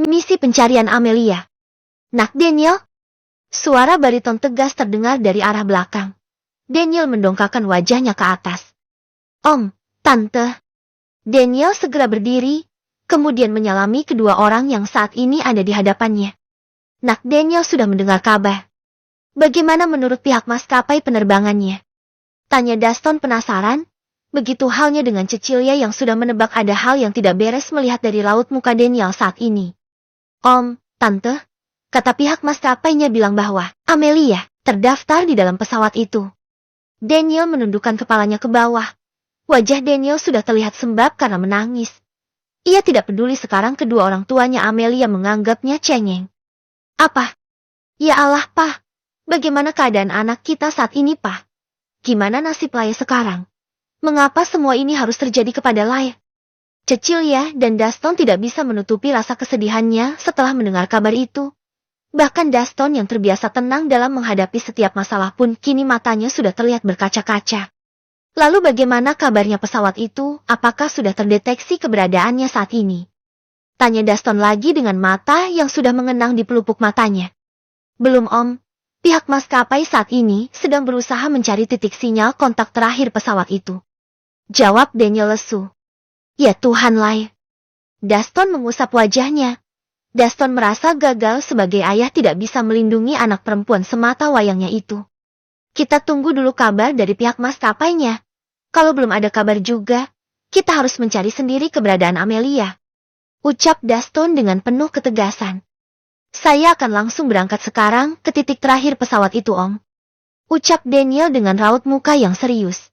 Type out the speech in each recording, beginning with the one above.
Misi pencarian Amelia. Nak Daniel? Suara bariton tegas terdengar dari arah belakang. Daniel mendongakkan wajahnya ke atas. Om, Tante. Daniel segera berdiri, kemudian menyalami kedua orang yang saat ini ada di hadapannya. Nak Daniel sudah mendengar kabar. Bagaimana menurut pihak maskapai penerbangannya? Tanya Daston penasaran. Begitu halnya dengan Cecilia yang sudah menebak ada hal yang tidak beres melihat dari raut muka Daniel saat ini. Om, Tante, kata pihak maskapainya bilang bahwa Amelia terdaftar di dalam pesawat itu. Daniel menundukkan kepalanya ke bawah. Wajah Daniel sudah terlihat sembab karena menangis. Ia tidak peduli sekarang kedua orang tuanya Amelia menganggapnya cengeng. Apa? Ya Allah, Pak. Bagaimana keadaan anak kita saat ini, Pak? Gimana nasib Laya sekarang? Mengapa semua ini harus terjadi kepada Laya? Cecilia dan Daston tidak bisa menutupi rasa kesedihannya setelah mendengar kabar itu. Bahkan Daston yang terbiasa tenang dalam menghadapi setiap masalah pun kini matanya sudah terlihat berkaca-kaca. Lalu bagaimana kabarnya pesawat itu? Apakah sudah terdeteksi keberadaannya saat ini? Tanya Daston lagi dengan mata yang sudah mengenang di pelupuk matanya. Belum, Om. Pihak maskapai saat ini sedang berusaha mencari titik sinyal kontak terakhir pesawat itu. Jawab Daniel lesu. Ya Tuhan, Lai. Daston mengusap wajahnya. Daston merasa gagal sebagai ayah tidak bisa melindungi anak perempuan semata wayangnya itu. Kita tunggu dulu kabar dari pihak maskapainya. Kalau belum ada kabar juga, kita harus mencari sendiri keberadaan Amelia. Ucap Daston dengan penuh ketegasan. Saya akan langsung berangkat sekarang ke titik terakhir pesawat itu, Om. Ucap Daniel dengan raut muka yang serius.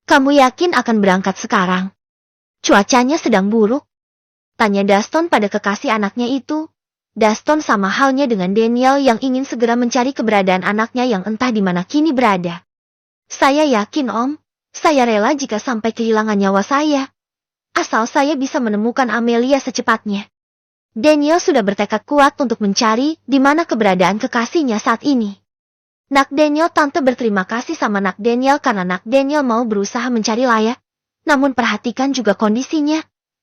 Kamu yakin akan berangkat sekarang? Cuacanya sedang buruk. Tanya Daston pada kekasih anaknya itu. Daston sama halnya dengan Daniel yang ingin segera mencari keberadaan anaknya yang entah di mana kini berada. Saya yakin, Om. Saya rela jika sampai kehilangan nyawa saya. Asal saya bisa menemukan Amelia secepatnya. Daniel sudah bertekad kuat untuk mencari di mana keberadaan kekasihnya saat ini. Nak Daniel, Tante berterima kasih sama Nak Daniel karena Nak Daniel mau berusaha mencari Laya. Namun perhatikan juga kondisinya.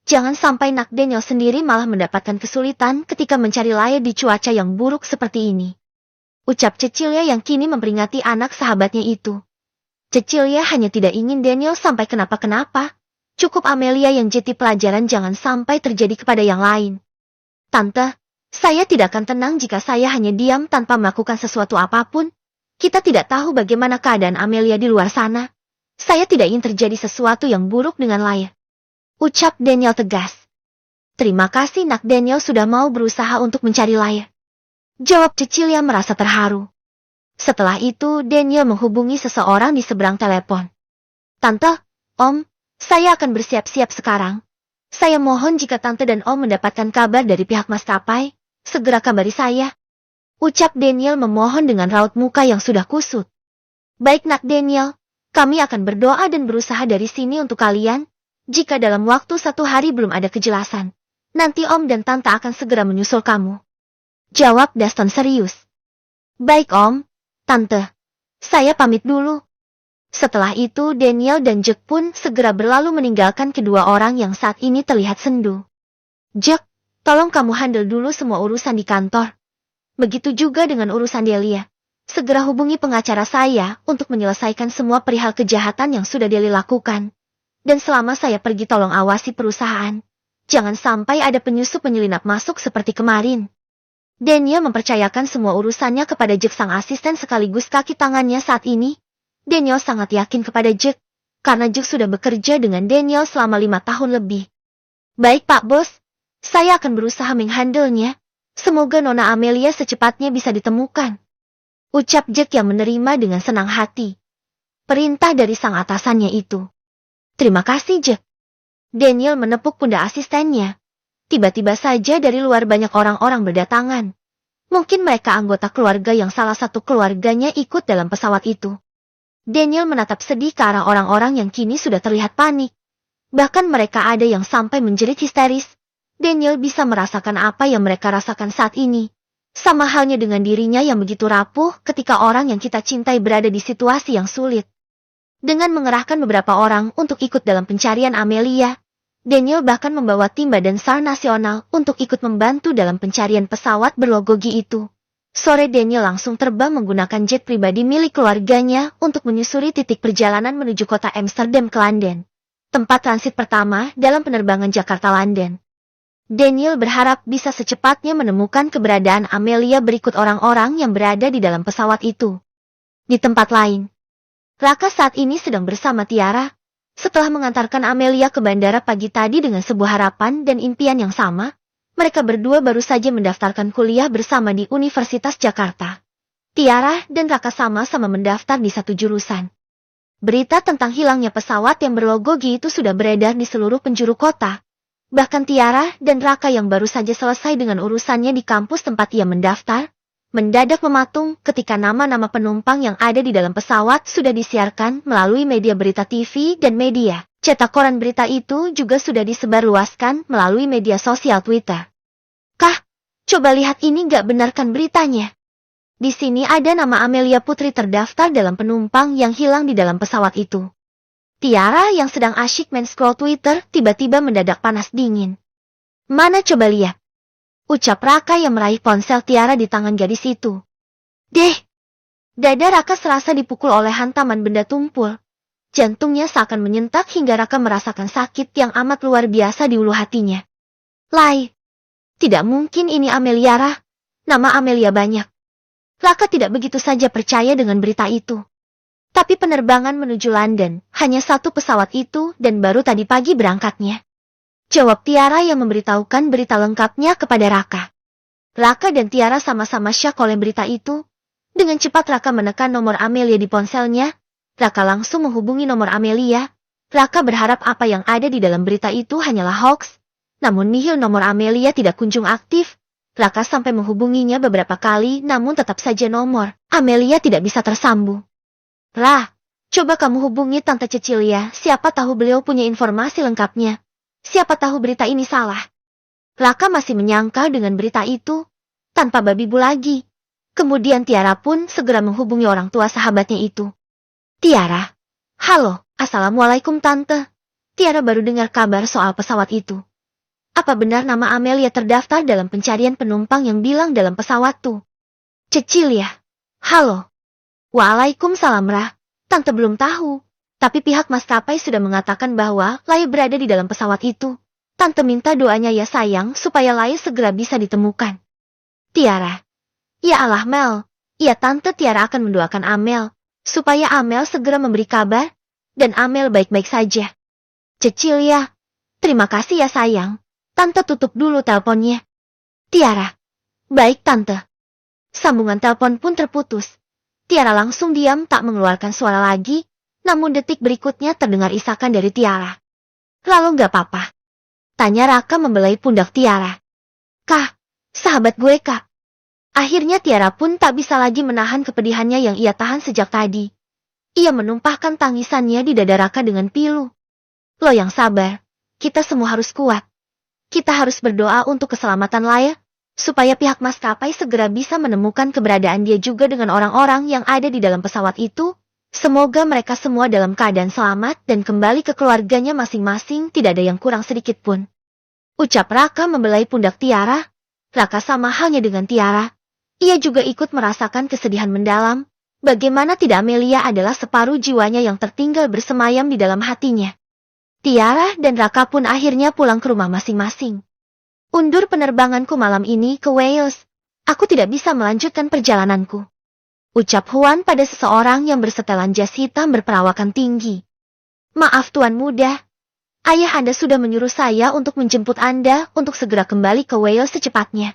Jangan sampai Nak Daniel sendiri malah mendapatkan kesulitan ketika mencari Laya di cuaca yang buruk seperti ini. Ucap Cecilia yang kini memperingati anak sahabatnya itu. Cecilia hanya tidak ingin Daniel sampai kenapa-kenapa. Cukup Amelia yang jadi pelajaran jangan sampai terjadi kepada yang lain. Tante, saya tidak akan tenang jika saya hanya diam tanpa melakukan sesuatu apapun. Kita tidak tahu bagaimana keadaan Amelia di luar sana. Saya tidak ingin terjadi sesuatu yang buruk dengan Laya. Ucap Daniel tegas. Terima kasih Nak Daniel sudah mau berusaha untuk mencari Laya. Jawab Cecilia merasa terharu. Setelah itu Daniel menghubungi seseorang di seberang telepon. Tante, Om, saya akan bersiap-siap sekarang. Saya mohon jika Tante dan Om mendapatkan kabar dari pihak maskapai, segera kabari saya. Ucap Daniel memohon dengan raut muka yang sudah kusut. Baik Nak Daniel, kami akan berdoa dan berusaha dari sini untuk kalian. Jika dalam waktu 1 hari belum ada kejelasan, nanti Om dan Tante akan segera menyusul kamu. Jawab Daston serius. Baik Om, Tante. Saya pamit dulu. Setelah itu Daniel dan Jack pun segera berlalu meninggalkan kedua orang yang saat ini terlihat sendu. Jack, tolong kamu handle dulu semua urusan di kantor. Begitu juga dengan urusan Delia. Segera hubungi pengacara saya untuk menyelesaikan semua perihal kejahatan yang sudah Delia lakukan. Dan selama saya pergi tolong awasi perusahaan. Jangan sampai ada penyusup penyelinap masuk seperti kemarin. Daniel mempercayakan semua urusannya kepada Jack sang asisten sekaligus kaki tangannya saat ini. Daniel sangat yakin kepada Jack, karena Jack sudah bekerja dengan Daniel selama 5 tahun lebih. Baik Pak Bos, saya akan berusaha menghandle-nya. Semoga Nona Amelia secepatnya bisa ditemukan. Ucap Jack yang menerima dengan senang hati. Perintah dari sang atasannya itu. Terima kasih Jack. Daniel menepuk pundak asistennya. Tiba-tiba saja dari luar banyak orang-orang berdatangan. Mungkin mereka anggota keluarga yang salah satu keluarganya ikut dalam pesawat itu. Daniel menatap sedih ke arah orang-orang yang kini sudah terlihat panik. Bahkan mereka ada yang sampai menjerit histeris. Daniel bisa merasakan apa yang mereka rasakan saat ini. Sama halnya dengan dirinya yang begitu rapuh ketika orang yang kita cintai berada di situasi yang sulit. Dengan mengerahkan beberapa orang untuk ikut dalam pencarian Amelia, Daniel bahkan membawa tim Badan SAR Nasional untuk ikut membantu dalam pencarian pesawat berlogo G itu. Sore Daniel langsung terbang menggunakan jet pribadi milik keluarganya untuk menyusuri titik perjalanan menuju kota Amsterdam ke London, tempat transit pertama dalam penerbangan Jakarta-London. Daniel berharap bisa secepatnya menemukan keberadaan Amelia berikut orang-orang yang berada di dalam pesawat itu. Di tempat lain, Raka saat ini sedang bersama Tiara. Setelah mengantarkan Amelia ke bandara pagi tadi dengan sebuah harapan dan impian yang sama, mereka berdua baru saja mendaftarkan kuliah bersama di Universitas Jakarta. Tiara dan Raka sama-sama mendaftar di satu jurusan. Berita tentang hilangnya pesawat yang berlogo G itu sudah beredar di seluruh penjuru kota. Bahkan Tiara dan Raka yang baru saja selesai dengan urusannya di kampus tempat ia mendaftar, mendadak mematung ketika nama-nama penumpang yang ada di dalam pesawat sudah disiarkan melalui media berita TV dan media cetak. Koran berita itu juga sudah disebarluaskan melalui media sosial Twitter. Kah? Coba lihat ini gak benarkan beritanya. Di sini ada nama Amelia Putri terdaftar dalam penumpang yang hilang di dalam pesawat itu. Tiara yang sedang asyik main scroll Twitter tiba-tiba mendadak panas dingin. Mana coba lihat? Ucap Raka yang meraih ponsel Tiara di tangan gadis itu. Deh! Dada Raka serasa dipukul oleh hantaman benda tumpul. Jantungnya seakan menyentak hingga Raka merasakan sakit yang amat luar biasa di ulu hatinya. Lai! Tidak mungkin ini Amelia Rah. Nama Amelia banyak. Raka tidak begitu saja percaya dengan berita itu. Tapi penerbangan menuju London hanya satu pesawat itu dan baru tadi pagi berangkatnya. Jawab Tiara yang memberitahukan berita lengkapnya kepada Raka. Raka dan Tiara sama-sama syak oleh berita itu. Dengan cepat Raka menekan nomor Amelia di ponselnya. Raka langsung menghubungi nomor Amelia. Raka berharap apa yang ada di dalam berita itu hanyalah hoax. Namun nihil, nomor Amelia tidak kunjung aktif. Raka sampai menghubunginya beberapa kali namun tetap saja nomor Amelia tidak bisa tersambung. Rah, coba kamu hubungi Tante Cecilia, siapa tahu beliau punya informasi lengkapnya. Siapa tahu berita ini salah. Raka masih menyangka dengan berita itu, tanpa babi bu lagi. Kemudian Tiara pun segera menghubungi orang tua sahabatnya itu. Tiara, halo, assalamualaikum Tante. Tiara baru dengar kabar soal pesawat itu. Apa benar nama Amelia terdaftar dalam pencarian penumpang yang bilang dalam pesawat tuh? Cecilia, halo. Waalaikumsalam Rah, Tante belum tahu. Tapi pihak maskapai sudah mengatakan bahwa Lai berada di dalam pesawat itu. Tante minta doanya ya sayang supaya Lai segera bisa ditemukan. Tiara. Ya Allah Mel. Ya Tante, Tiara akan mendoakan Amel. Supaya Amel segera memberi kabar. Dan Amel baik-baik saja. Cecilia. Terima kasih ya sayang. Tante tutup dulu teleponnya. Tiara. Baik Tante. Sambungan telepon pun terputus. Tiara langsung diam tak mengeluarkan suara lagi. Namun detik berikutnya terdengar isakan dari Tiara. Lalu gak apa-apa? Tanya Raka membelai pundak Tiara. Kak, sahabat gue Kak. Akhirnya Tiara pun tak bisa lagi menahan kepedihannya yang ia tahan sejak tadi. Ia menumpahkan tangisannya di dada Raka dengan pilu. Lo yang sabar, kita semua harus kuat. Kita harus berdoa untuk keselamatan Laya, supaya pihak maskapai segera bisa menemukan keberadaan dia juga dengan orang-orang yang ada di dalam pesawat itu. Semoga mereka semua dalam keadaan selamat dan kembali ke keluarganya masing-masing, tidak ada yang kurang sedikit pun. Ucap Raka membelai pundak Tiara. Raka sama halnya dengan Tiara. Ia juga ikut merasakan kesedihan mendalam. Bagaimana tidak, Amelia adalah separuh jiwanya yang tertinggal bersemayam di dalam hatinya. Tiara dan Raka pun akhirnya pulang ke rumah masing-masing. Undur penerbanganku malam ini ke Wales. Aku tidak bisa melanjutkan perjalananku. Ucap Huan pada seseorang yang bersetelan jas hitam berperawakan tinggi. Maaf Tuan Muda. Ayah Anda sudah menyuruh saya untuk menjemput Anda untuk segera kembali ke Wales secepatnya.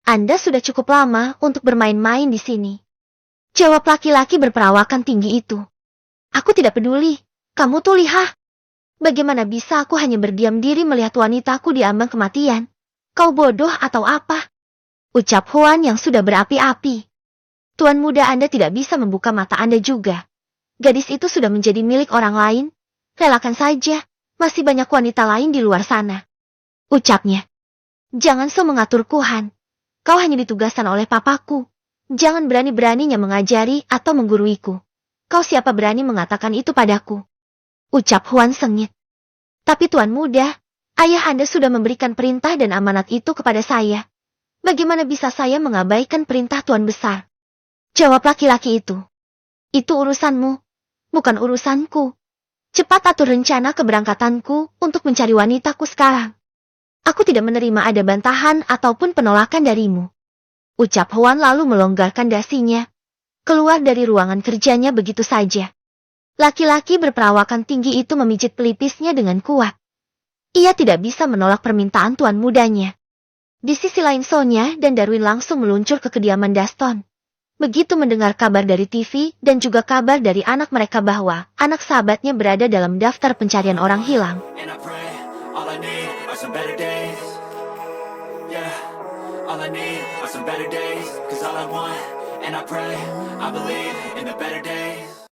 Anda sudah cukup lama untuk bermain-main di sini. Jawab laki-laki berperawakan tinggi itu. Aku tidak peduli. Kamu tuh lihat. Bagaimana bisa aku hanya berdiam diri melihat wanitaku diambang kematian? Kau bodoh atau apa? Ucap Huan yang sudah berapi-api. Tuan Muda, Anda tidak bisa membuka mata Anda juga. Gadis itu sudah menjadi milik orang lain. Relakan saja, masih banyak wanita lain di luar sana. Ucapnya. Jangan mengaturku Han. Kau hanya ditugaskan oleh papaku. Jangan berani-beraninya mengajari atau mengguruiku. Kau siapa berani mengatakan itu padaku? Ucap Huan sengit. Tapi Tuan Muda, Ayah Anda sudah memberikan perintah dan amanat itu kepada saya. Bagaimana bisa saya mengabaikan perintah Tuan Besar? Jawab laki-laki itu. Itu urusanmu, bukan urusanku. Cepat atur rencana keberangkatanku untuk mencari wanitaku sekarang. Aku tidak menerima ada bantahan ataupun penolakan darimu. Ucap Huan lalu melonggarkan dasinya. Keluar dari ruangan kerjanya begitu saja. Laki-laki berperawakan tinggi itu memijit pelipisnya dengan kuat. Ia tidak bisa menolak permintaan tuan mudanya. Di sisi lain Sonya dan Darwin langsung meluncur ke kediaman Daston. Begitu mendengar kabar dari TV dan juga kabar dari anak mereka bahwa anak sahabatnya berada dalam daftar pencarian orang hilang. All I need are some better days, 'cause all I want, and I pray, I believe in the better days.